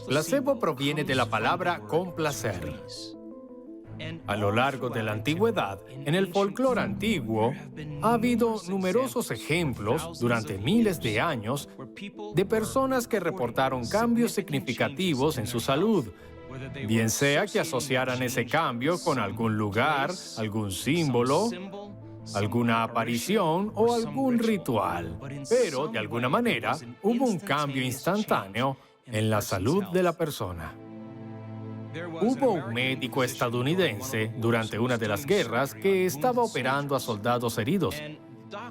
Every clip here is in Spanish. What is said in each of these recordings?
Placebo proviene de la palabra complacer. A lo largo de la antigüedad, en el folclore antiguo, ha habido numerosos ejemplos durante miles de años de personas que reportaron cambios significativos en su salud, bien sea que asociaran ese cambio con algún lugar, algún símbolo, alguna aparición o algún ritual. Pero, de alguna manera, hubo un cambio instantáneo en la salud de la persona. Hubo un médico estadounidense durante una de las guerras que estaba operando a soldados heridos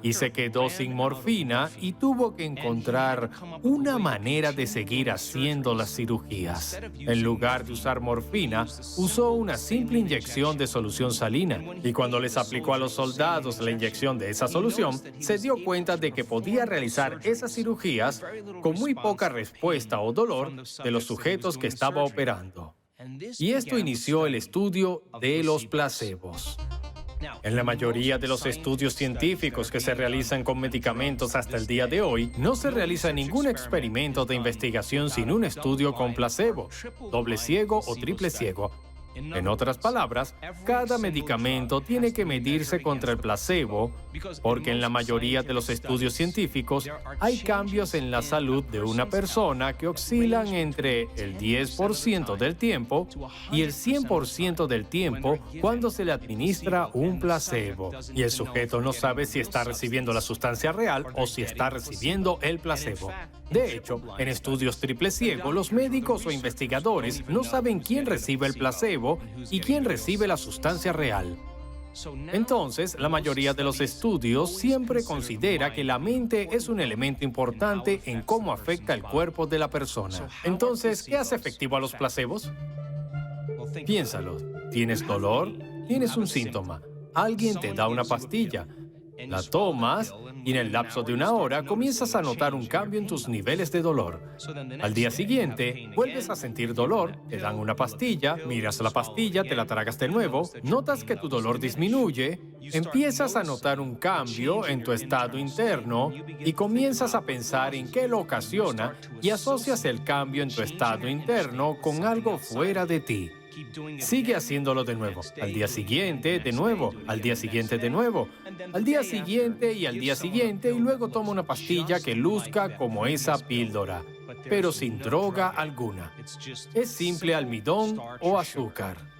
y se quedó sin morfina y tuvo que encontrar una manera de seguir haciendo las cirugías. En lugar de usar morfina, usó una simple inyección de solución salina y cuando les aplicó a los soldados la inyección de esa solución, se dio cuenta de que podía realizar esas cirugías con muy poca respuesta o dolor de los sujetos que estaba operando. Y esto inició el estudio de los placebos. En la mayoría de los estudios científicos que se realizan con medicamentos hasta el día de hoy, no se realiza ningún experimento de investigación sin un estudio con placebo, doble ciego o triple ciego. En otras palabras, cada medicamento tiene que medirse contra el placebo porque en la mayoría de los estudios científicos hay cambios en la salud de una persona que oscilan entre el 10% del tiempo y el 100% del tiempo cuando se le administra un placebo. Y el sujeto no sabe si está recibiendo la sustancia real o si está recibiendo el placebo. De hecho, en estudios triple ciego, los médicos o investigadores no saben quién recibe el placebo y quién recibe la sustancia real. Entonces, la mayoría de los estudios siempre considera que la mente es un elemento importante en cómo afecta el cuerpo de la persona. Entonces, ¿qué hace efectivo a los placebos? Piénsalo. ¿Tienes dolor? Tienes un síntoma. Alguien te da una pastilla. La tomas y en el lapso de una hora comienzas a notar un cambio en tus niveles de dolor. Al día siguiente, vuelves a sentir dolor, te dan una pastilla, miras la pastilla, te la tragas de nuevo, notas que tu dolor disminuye, empiezas a notar un cambio en tu estado interno y comienzas a pensar en qué lo ocasiona y asocias el cambio en tu estado interno con algo fuera de ti. Sigue haciéndolo de nuevo. Al día siguiente, de nuevo. Al día siguiente, de nuevo. Al día siguiente y al día siguiente y luego toma una pastilla que luzca como esa píldora, pero sin droga alguna. Es simple almidón o azúcar.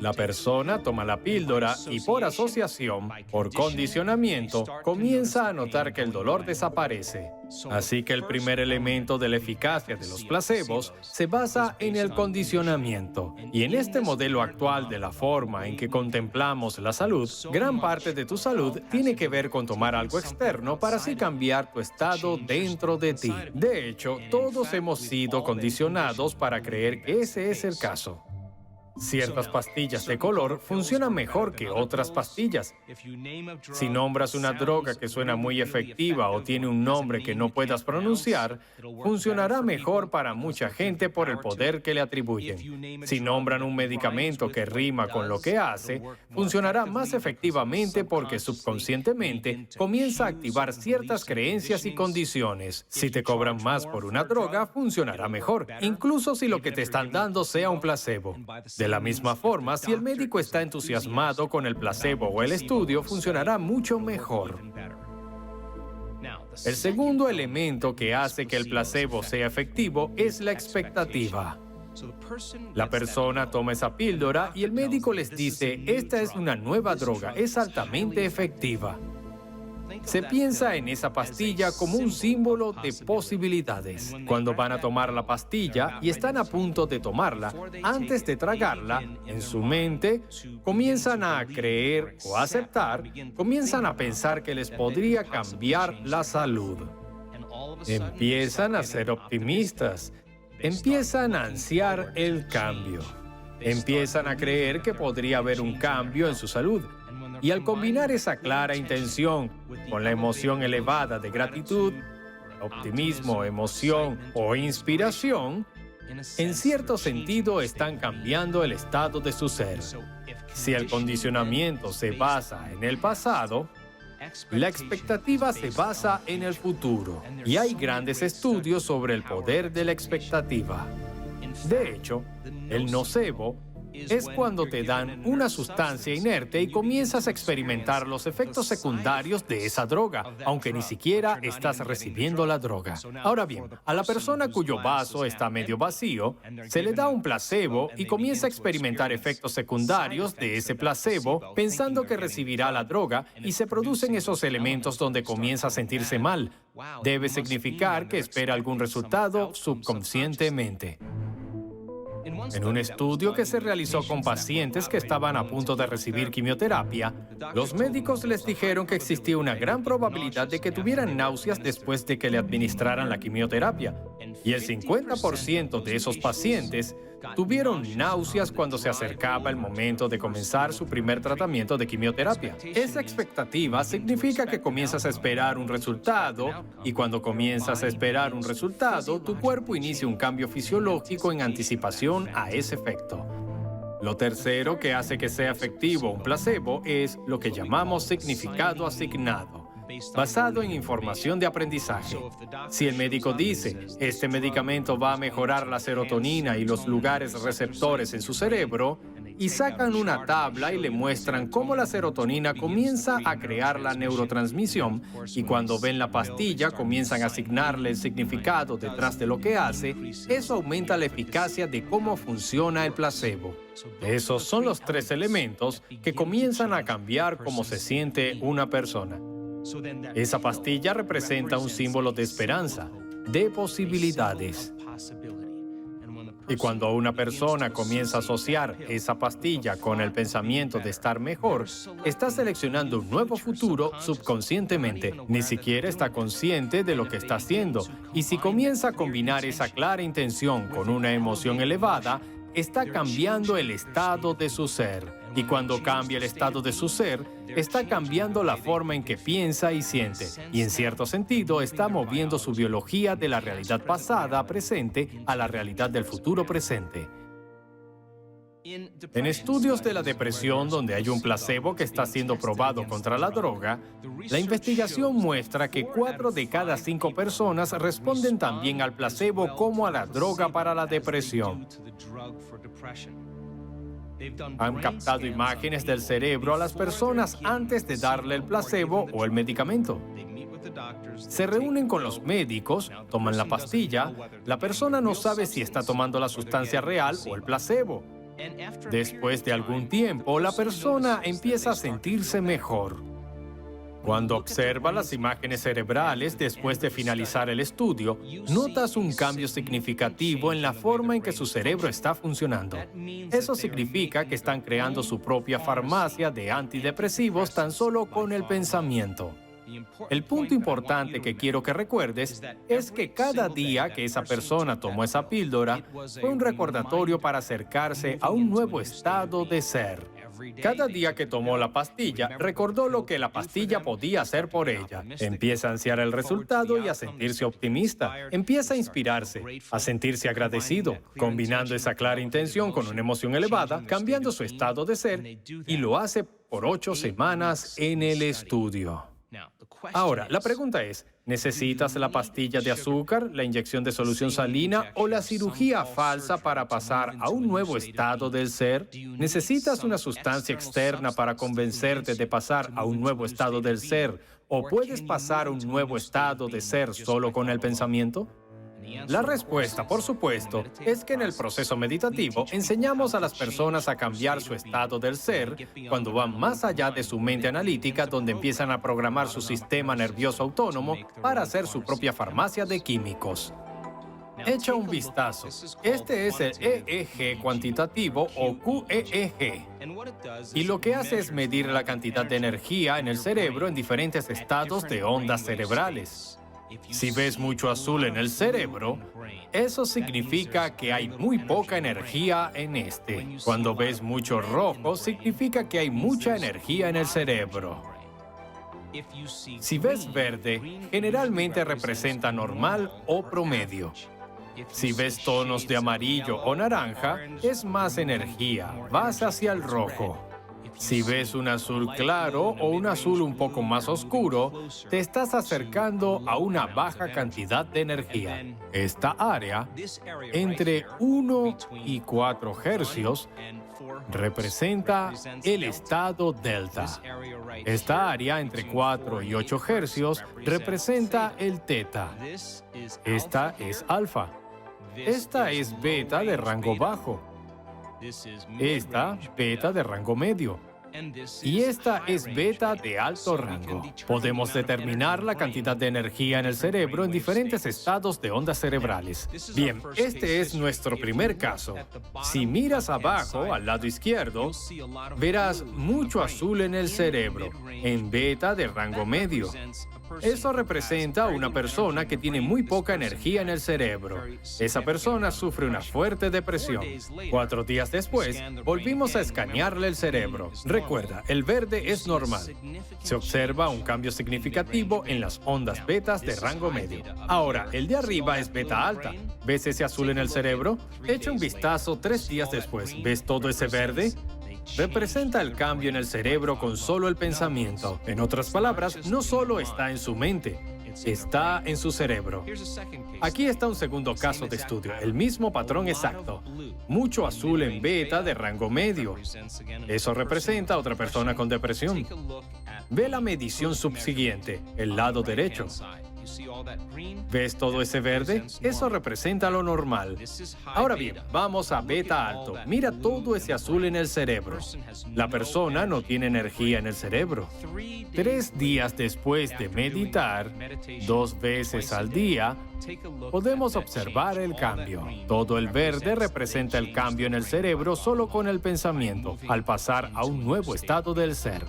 La persona toma la píldora y por asociación, por condicionamiento, comienza a notar que el dolor desaparece. Así que el primer elemento de la eficacia de los placebos se basa en el condicionamiento. Y en este modelo actual de la forma en que contemplamos la salud, gran parte de tu salud tiene que ver con tomar algo externo para así cambiar tu estado dentro de ti. De hecho, todos hemos sido condicionados para creer que ese es el caso. Ciertas pastillas de color funcionan mejor que otras pastillas. Si nombras una droga que suena muy efectiva o tiene un nombre que no puedas pronunciar, funcionará mejor para mucha gente por el poder que le atribuyen. Si nombran un medicamento que rima con lo que hace, funcionará más efectivamente porque subconscientemente comienza a activar ciertas creencias y condiciones. Si te cobran más por una droga, funcionará mejor, incluso si lo que te están dando sea un placebo. De la misma forma, si el médico está entusiasmado con el placebo o el estudio, funcionará mucho mejor. El segundo elemento que hace que el placebo sea efectivo es la expectativa. La persona toma esa píldora y el médico les dice, esta es una nueva droga, es altamente efectiva. Se piensa en esa pastilla como un símbolo de posibilidades. Cuando van a tomar la pastilla y están a punto de tomarla, antes de tragarla, en su mente, comienzan a creer o aceptar, comienzan a pensar que les podría cambiar la salud. Empiezan a ser optimistas, empiezan a ansiar el cambio. Empiezan a creer que podría haber un cambio en su salud. Y al combinar esa clara intención con la emoción elevada de gratitud, optimismo, emoción o inspiración, en cierto sentido están cambiando el estado de su ser. Si el condicionamiento se basa en el pasado, la expectativa se basa en el futuro. Y hay grandes estudios sobre el poder de la expectativa. De hecho, el nocebo es cuando te dan una sustancia inerte y comienzas a experimentar los efectos secundarios de esa droga, aunque ni siquiera estás recibiendo la droga. Ahora bien, a la persona cuyo vaso está medio vacío, se le da un placebo y comienza a experimentar efectos secundarios de ese placebo pensando que recibirá la droga y se producen esos elementos donde comienza a sentirse mal. Debe significar que espera algún resultado subconscientemente. En un estudio que se realizó con pacientes que estaban a punto de recibir quimioterapia, los médicos les dijeron que existía una gran probabilidad de que tuvieran náuseas después de que le administraran la quimioterapia. Y el 50% de esos pacientes tuvieron náuseas cuando se acercaba el momento de comenzar su primer tratamiento de quimioterapia. Esa expectativa significa que comienzas a esperar un resultado, y cuando comienzas a esperar un resultado, tu cuerpo inicia un cambio fisiológico en anticipación a ese efecto. Lo tercero que hace que sea efectivo un placebo es lo que llamamos significado asignado, basado en información de aprendizaje. Si el médico dice, este medicamento va a mejorar la serotonina y los lugares receptores en su cerebro, y sacan una tabla y le muestran cómo la serotonina comienza a crear la neurotransmisión, y cuando ven la pastilla comienzan a asignarle el significado detrás de lo que hace, eso aumenta la eficacia de cómo funciona el placebo. Esos son los tres elementos que comienzan a cambiar cómo se siente una persona. Esa pastilla representa un símbolo de esperanza, de posibilidades. Y cuando una persona comienza a asociar esa pastilla con el pensamiento de estar mejor, está seleccionando un nuevo futuro subconscientemente. Ni siquiera está consciente de lo que está haciendo. Y si comienza a combinar esa clara intención con una emoción elevada, está cambiando el estado de su ser. Y cuando cambia el estado de su ser, está cambiando la forma en que piensa y siente. Y en cierto sentido, está moviendo su biología de la realidad pasada presente a la realidad del futuro presente. En estudios de la depresión donde hay un placebo que está siendo probado contra la droga, la investigación muestra que 4 de cada 5 personas responden también al placebo como a la droga para la depresión. Han captado imágenes del cerebro a las personas antes de darle el placebo o el medicamento. Se reúnen con los médicos, toman la pastilla, la persona no sabe si está tomando la sustancia real o el placebo. Después de algún tiempo, la persona empieza a sentirse mejor. Cuando observa las imágenes cerebrales después de finalizar el estudio, notas un cambio significativo en la forma en que su cerebro está funcionando. Eso significa que están creando su propia farmacia de antidepresivos tan solo con el pensamiento. El punto importante que quiero que recuerdes es que cada día que esa persona tomó esa píldora fue un recordatorio para acercarse a un nuevo estado de ser. Cada día que tomó la pastilla, recordó lo que la pastilla podía hacer por ella. Empieza a ansiar el resultado y a sentirse optimista. Empieza a inspirarse, a sentirse agradecido, combinando esa clara intención con una emoción elevada, cambiando su estado de ser, y lo hace por 8 semanas en el estudio. Ahora, la pregunta es, ¿necesitas la pastilla de azúcar, la inyección de solución salina o la cirugía falsa para pasar a un nuevo estado del ser? ¿Necesitas una sustancia externa para convencerte de pasar a un nuevo estado del ser? ¿O puedes pasar a un nuevo estado de ser solo con el pensamiento? La respuesta, por supuesto, es que en el proceso meditativo enseñamos a las personas a cambiar su estado del ser cuando van más allá de su mente analítica, donde empiezan a programar su sistema nervioso autónomo para hacer su propia farmacia de químicos. Echa un vistazo. Este es el EEG cuantitativo o QEEG. Y lo que hace es medir la cantidad de energía en el cerebro en diferentes estados de ondas cerebrales. Si ves mucho azul en el cerebro, eso significa que hay muy poca energía en este. Cuando ves mucho rojo, significa que hay mucha energía en el cerebro. Si ves verde, generalmente representa normal o promedio. Si ves tonos de amarillo o naranja, es más energía, vas hacia el rojo. Si ves un azul claro o un azul un poco más oscuro, te estás acercando a una baja cantidad de energía. Esta área, entre 1 y 4 hercios, representa el estado delta. Esta área, entre 4 y 8 hercios, representa el teta. Esta es alfa. Esta es beta de rango bajo. Esta, beta de rango medio. Y esta es beta de alto rango. Podemos determinar la cantidad de energía en el cerebro en diferentes estados de ondas cerebrales. Bien, este es nuestro primer caso. Si miras abajo, al lado izquierdo, verás mucho azul en el cerebro, en beta de rango medio. Eso representa a una persona que tiene muy poca energía en el cerebro. Esa persona sufre una fuerte depresión. 4 días después, volvimos a escanearle el cerebro. Recuerda, el verde es normal. Se observa un cambio significativo en las ondas betas de rango medio. Ahora, el de arriba es beta alta. ¿Ves ese azul en el cerebro? Echa un vistazo 3 días después. ¿Ves todo ese verde? Representa el cambio en el cerebro con solo el pensamiento. En otras palabras, no solo está en su mente, está en su cerebro. Aquí está un segundo caso de estudio, el mismo patrón exacto. Mucho azul en beta de rango medio. Eso representa a otra persona con depresión. Ve la medición subsiguiente, el lado derecho. ¿Ves todo ese verde? Eso representa lo normal. Ahora bien, vamos a beta alto. Mira todo ese azul en el cerebro. La persona no tiene energía en el cerebro. 3 días después de meditar, 2 veces al día, podemos observar el cambio. Todo el verde representa el cambio en el cerebro solo con el pensamiento, al pasar a un nuevo estado del ser.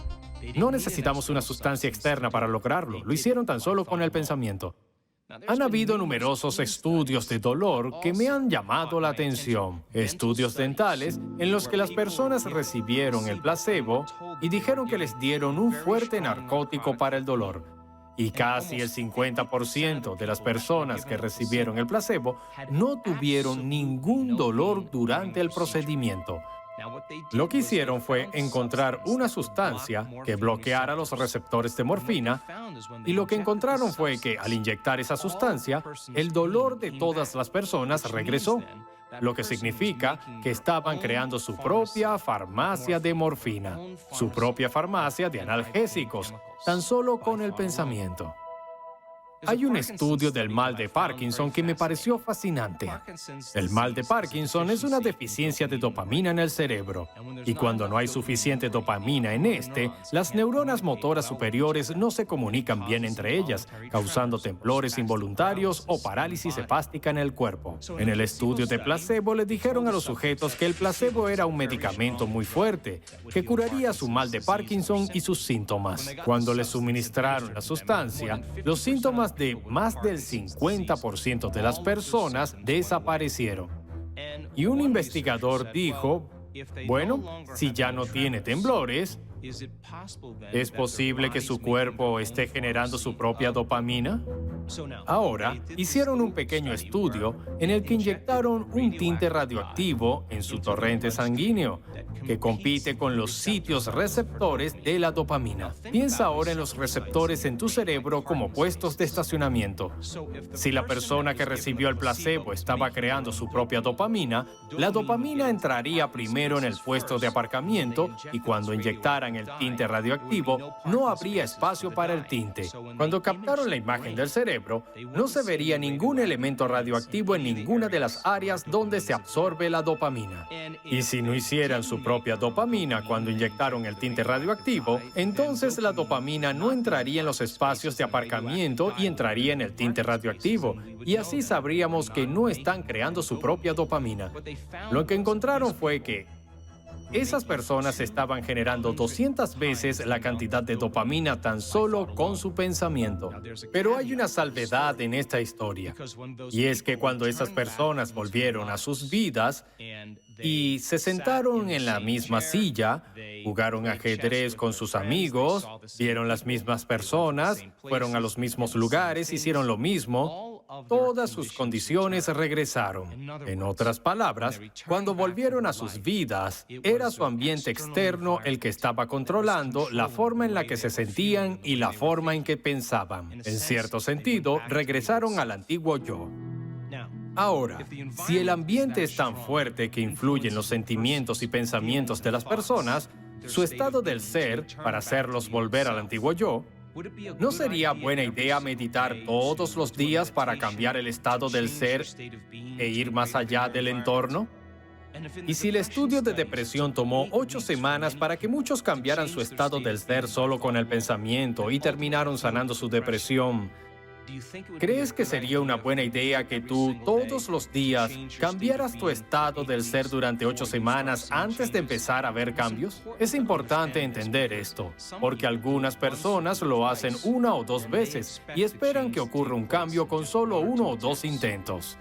No necesitamos una sustancia externa para lograrlo. Lo hicieron tan solo con el pensamiento. Han habido numerosos estudios de dolor que me han llamado la atención. Estudios dentales en los que las personas recibieron el placebo y dijeron que les dieron un fuerte narcótico para el dolor. Y casi el 50% de las personas que recibieron el placebo no tuvieron ningún dolor durante el procedimiento. Lo que hicieron fue encontrar una sustancia que bloqueara los receptores de morfina, y lo que encontraron fue que al inyectar esa sustancia, el dolor de todas las personas regresó, lo que significa que estaban creando su propia farmacia de morfina, su propia farmacia de analgésicos, tan solo con el pensamiento. Hay un estudio del mal de Parkinson que me pareció fascinante. El mal de Parkinson es una deficiencia de dopamina en el cerebro, y cuando no hay suficiente dopamina en las neuronas motoras superiores no se comunican bien entre ellas, causando temblores involuntarios o parálisis hepática en el cuerpo. En el estudio de placebo le dijeron a los sujetos que el placebo era un medicamento muy fuerte, que curaría su mal de Parkinson y sus síntomas. Cuando les suministraron la sustancia, los síntomas de más del 50% de las personas desaparecieron. Y un investigador dijo, bueno, si ya no tiene temblores, ¿es posible que su cuerpo esté generando su propia dopamina? Ahora, hicieron un pequeño estudio en el que inyectaron un tinte radioactivo en su torrente sanguíneo, que compite con los sitios receptores de la dopamina. Piensa ahora en los receptores en tu cerebro como puestos de estacionamiento. Si la persona que recibió el placebo estaba creando su propia dopamina, la dopamina entraría primero en el puesto de aparcamiento, y cuando inyectaran el tinte radioactivo, no habría espacio para el tinte. Cuando captaron la imagen del cerebro, no se vería ningún elemento radioactivo en ninguna de las áreas donde se absorbe la dopamina. Y si no hicieran su propia dopamina cuando inyectaron el tinte radioactivo, entonces la dopamina no entraría en los espacios de aparcamiento y entraría en el tinte radioactivo, y así sabríamos que no están creando su propia dopamina. Lo que encontraron fue que esas personas estaban generando 200 veces la cantidad de dopamina tan solo con su pensamiento. Pero hay una salvedad en esta historia, y es que cuando esas personas volvieron a sus vidas y se sentaron en la misma silla, jugaron ajedrez con sus amigos, vieron las mismas personas, fueron a los mismos lugares, hicieron lo mismo, todas sus condiciones regresaron. En otras palabras, cuando volvieron a sus vidas, era su ambiente externo el que estaba controlando la forma en la que se sentían y la forma en que pensaban. En cierto sentido, regresaron al antiguo yo. Ahora, si el ambiente es tan fuerte que influye en los sentimientos y pensamientos de las personas, su estado del ser, para hacerlos volver al antiguo yo, ¿no sería buena idea meditar todos los días para cambiar el estado del ser e ir más allá del entorno? Y si el estudio de depresión tomó 8 semanas para que muchos cambiaran su estado del ser solo con el pensamiento y terminaron sanando su depresión, ¿crees que sería una buena idea que tú todos los días cambiaras tu estado del ser durante 8 semanas antes de empezar a ver cambios? Es importante entender esto, porque algunas personas lo hacen 1 o 2 veces y esperan que ocurra un cambio con solo 1 o 2 intentos.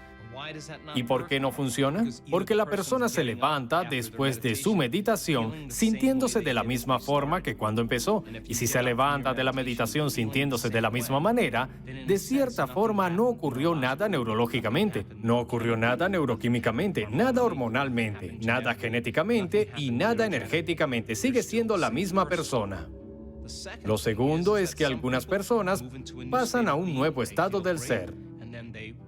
¿Y por qué no funciona? Porque la persona se levanta después de su meditación sintiéndose de la misma forma que cuando empezó. Y si se levanta de la meditación sintiéndose de la misma manera, de cierta forma no ocurrió nada neurológicamente, no ocurrió nada neuroquímicamente, nada hormonalmente, nada genéticamente y nada energéticamente. Sigue siendo la misma persona. Lo segundo es que algunas personas pasan a un nuevo estado del ser.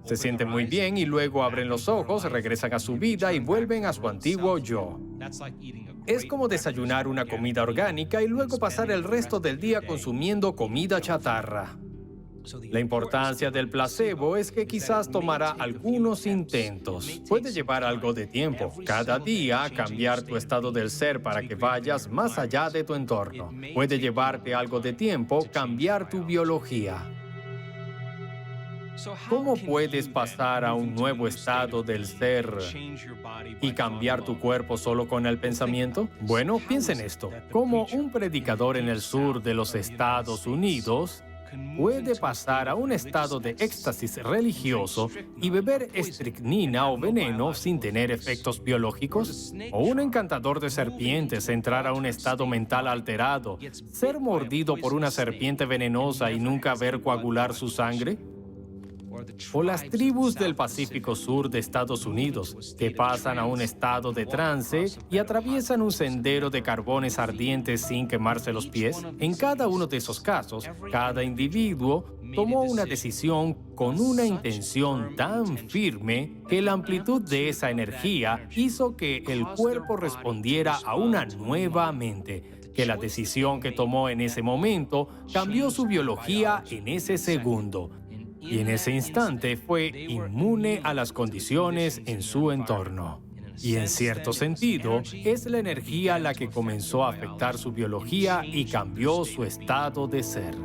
Se sienten muy bien y luego abren los ojos, regresan a su vida y vuelven a su antiguo yo. Es como desayunar una comida orgánica y luego pasar el resto del día consumiendo comida chatarra. La importancia del placebo es que quizás tomará algunos intentos. Puede llevar algo de tiempo, cada día, cambiar tu estado del ser para que vayas más allá de tu entorno. Puede llevarte algo de tiempo cambiar tu biología. ¿Cómo puedes pasar a un nuevo estado del ser y cambiar tu cuerpo solo con el pensamiento? Bueno, piensa en esto. Como un predicador en el sur de los Estados Unidos puede pasar a un estado de éxtasis religioso y beber estricnina o veneno sin tener efectos biológicos? ¿O un encantador de serpientes entrar a un estado mental alterado, ser mordido por una serpiente venenosa y nunca ver coagular su sangre? O las tribus del Pacífico Sur de Estados Unidos, que pasan a un estado de trance y atraviesan un sendero de carbones ardientes sin quemarse los pies. En cada uno de esos casos, cada individuo tomó una decisión con una intención tan firme que la amplitud de esa energía hizo que el cuerpo respondiera a una nueva mente, que la decisión que tomó en ese momento cambió su biología en ese segundo. Y en ese instante fue inmune a las condiciones en su entorno. Y en cierto sentido, es la energía la que comenzó a afectar su biología y cambió su estado de ser.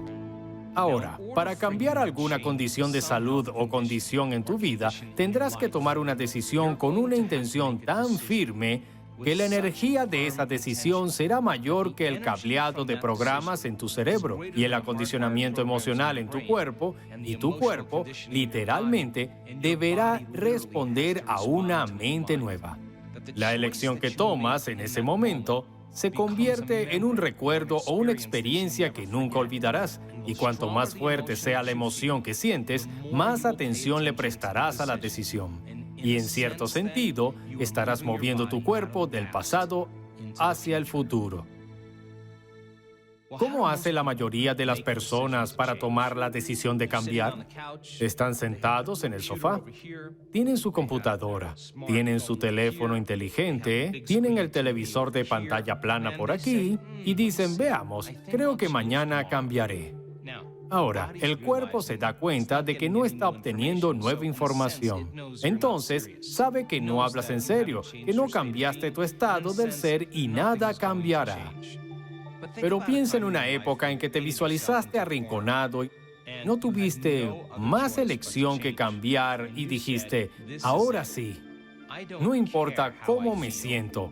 Ahora, para cambiar alguna condición de salud o condición en tu vida, tendrás que tomar una decisión con una intención tan firme que la energía de esa decisión será mayor que el cableado de programas en tu cerebro y el acondicionamiento emocional en tu cuerpo, y tu cuerpo, literalmente, deberá responder a una mente nueva. La elección que tomas en ese momento se convierte en un recuerdo o una experiencia que nunca olvidarás, y cuanto más fuerte sea la emoción que sientes, más atención le prestarás a la decisión. Y en cierto sentido, estarás moviendo tu cuerpo del pasado hacia el futuro. ¿Cómo hace la mayoría de las personas para tomar la decisión de cambiar? Están sentados en el sofá, tienen su computadora, tienen su teléfono inteligente, tienen el televisor de pantalla plana por aquí y dicen, veamos, creo que mañana cambiaré. Ahora, el cuerpo se da cuenta de que no está obteniendo nueva información. Entonces, sabe que no hablas en serio, que no cambiaste tu estado del ser y nada cambiará. Pero piensa en una época en que te visualizaste arrinconado y no tuviste más elección que cambiar y dijiste, ahora sí, no importa cómo me siento.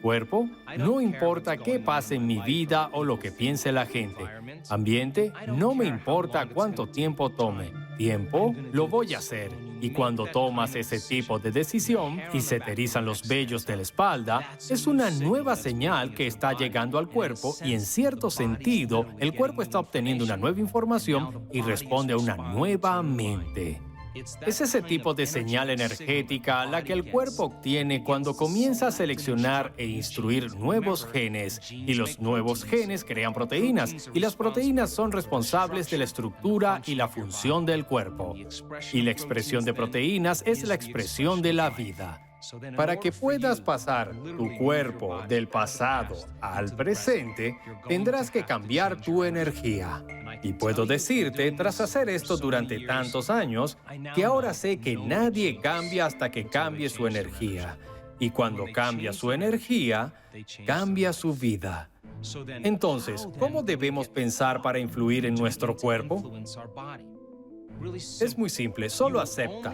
Cuerpo, no importa qué pase en mi vida o lo que piense la gente. Ambiente, no me importa cuánto tiempo tome. Tiempo, lo voy a hacer. Y cuando tomas ese tipo de decisión y se te erizan los vellos de la espalda, es una nueva señal que está llegando al cuerpo y en cierto sentido, el cuerpo está obteniendo una nueva información y responde a una nueva mente. Es ese tipo de señal energética la que el cuerpo obtiene cuando comienza a seleccionar e instruir nuevos genes, y los nuevos genes crean proteínas, y las proteínas son responsables de la estructura y la función del cuerpo. Y la expresión de proteínas es la expresión de la vida. Para que puedas pasar tu cuerpo del pasado al presente, tendrás que cambiar tu energía. Y puedo decirte, tras hacer esto durante tantos años, que ahora sé que nadie cambia hasta que cambie su energía. Y cuando cambia su energía, cambia su vida. Entonces, ¿cómo debemos pensar para influir en nuestro cuerpo? Es muy simple, solo acepta.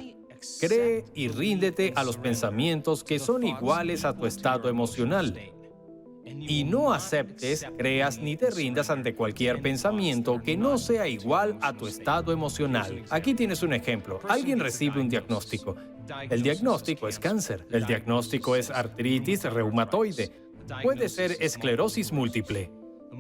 Cree y ríndete a los pensamientos que son iguales a tu estado emocional. Y no aceptes, creas ni te rindas ante cualquier pensamiento que no sea igual a tu estado emocional. Aquí tienes un ejemplo. Alguien recibe un diagnóstico. El diagnóstico es cáncer. El diagnóstico es artritis reumatoide. Puede ser esclerosis múltiple.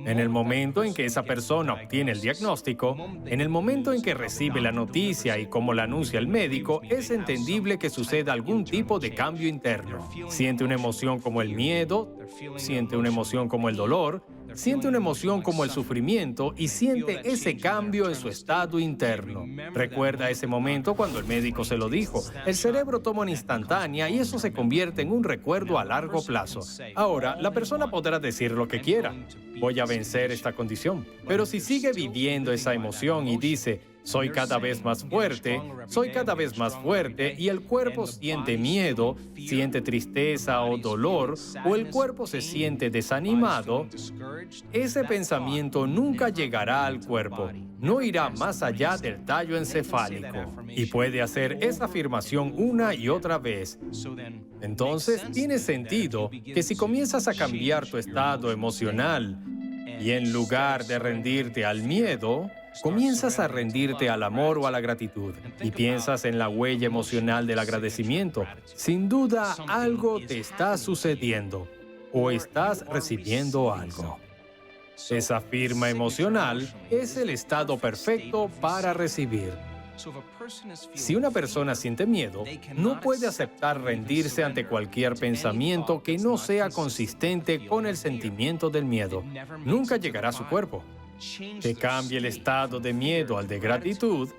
En el momento en que esa persona obtiene el diagnóstico, en el momento en que recibe la noticia y como la anuncia el médico, es entendible que suceda algún tipo de cambio interno. Siente una emoción como el miedo, siente una emoción como el dolor, siente una emoción como el sufrimiento y siente ese cambio en su estado interno. Recuerda ese momento cuando el médico se lo dijo. El cerebro toma una instantánea y eso se convierte en un recuerdo a largo plazo. Ahora, la persona podrá decir lo que quiera. Voy a vencer esta condición. Pero si sigue viviendo esa emoción y dice, soy cada vez más fuerte y el cuerpo siente miedo, siente tristeza o dolor, o el cuerpo se siente desanimado, ese pensamiento nunca llegará al cuerpo, no irá más allá del tallo encefálico y puede hacer esa afirmación una y otra vez. Entonces, tiene sentido que si comienzas a cambiar tu estado emocional y en lugar de rendirte al miedo, comienzas a rendirte al amor o a la gratitud y piensas en la huella emocional del agradecimiento. Sin duda, algo te está sucediendo o estás recibiendo algo. Esa firma emocional es el estado perfecto para recibir. Si una persona siente miedo, no puede aceptar rendirse ante cualquier pensamiento que no sea consistente con el sentimiento del miedo. Nunca llegará a su cuerpo. Que cambie el estado de miedo al de gratitud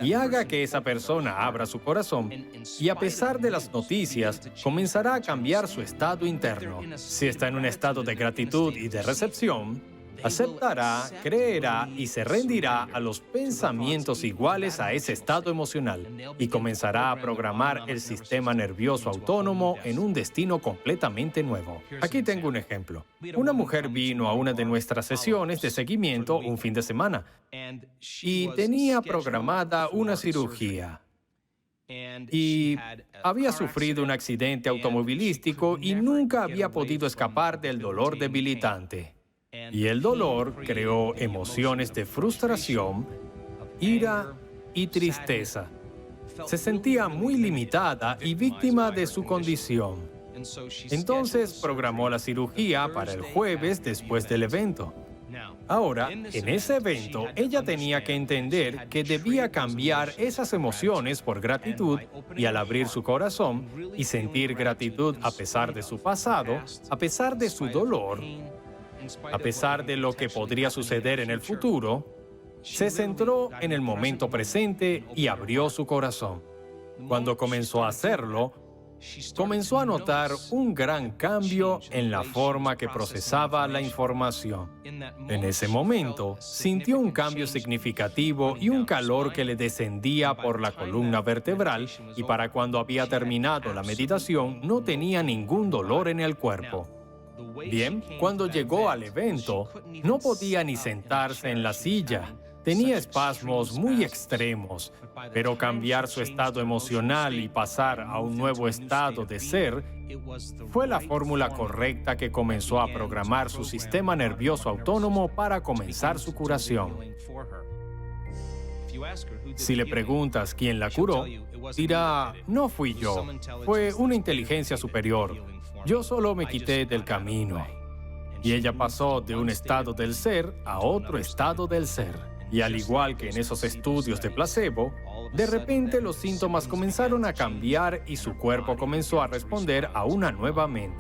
y haga que esa persona abra su corazón y a pesar de las noticias, comenzará a cambiar su estado interno. Si está en un estado de gratitud y de recepción, aceptará, creerá y se rendirá a los pensamientos iguales a ese estado emocional y comenzará a programar el sistema nervioso autónomo en un destino completamente nuevo. Aquí tengo un ejemplo. Una mujer vino a una de nuestras sesiones de seguimiento un fin de semana y tenía programada una cirugía. Y había sufrido un accidente automovilístico y nunca había podido escapar del dolor debilitante. Y el dolor creó emociones de frustración, ira y tristeza. Se sentía muy limitada y víctima de su condición. Entonces programó la cirugía para el jueves después del evento. Ahora, en ese evento, ella tenía que entender que debía cambiar esas emociones por gratitud y al abrir su corazón y sentir gratitud a pesar de su pasado, a pesar de su dolor, a pesar de lo que podría suceder en el futuro, se centró en el momento presente y abrió su corazón. Cuando comenzó a hacerlo, comenzó a notar un gran cambio en la forma que procesaba la información. En ese momento, sintió un cambio significativo y un calor que le descendía por la columna vertebral y para cuando había terminado la meditación no tenía ningún dolor en el cuerpo. Bien, cuando llegó al evento, no podía ni sentarse en la silla. Tenía espasmos muy extremos, pero cambiar su estado emocional y pasar a un nuevo estado de ser fue la fórmula correcta que comenzó a programar su sistema nervioso autónomo para comenzar su curación. Si le preguntas quién la curó, dirá, no fui yo, fue una inteligencia superior. Yo solo me quité del camino. Y ella pasó de un estado del ser a otro estado del ser. Y al igual que en esos estudios de placebo, De repente los síntomas comenzaron a cambiar y su cuerpo comenzó a responder a una nueva mente.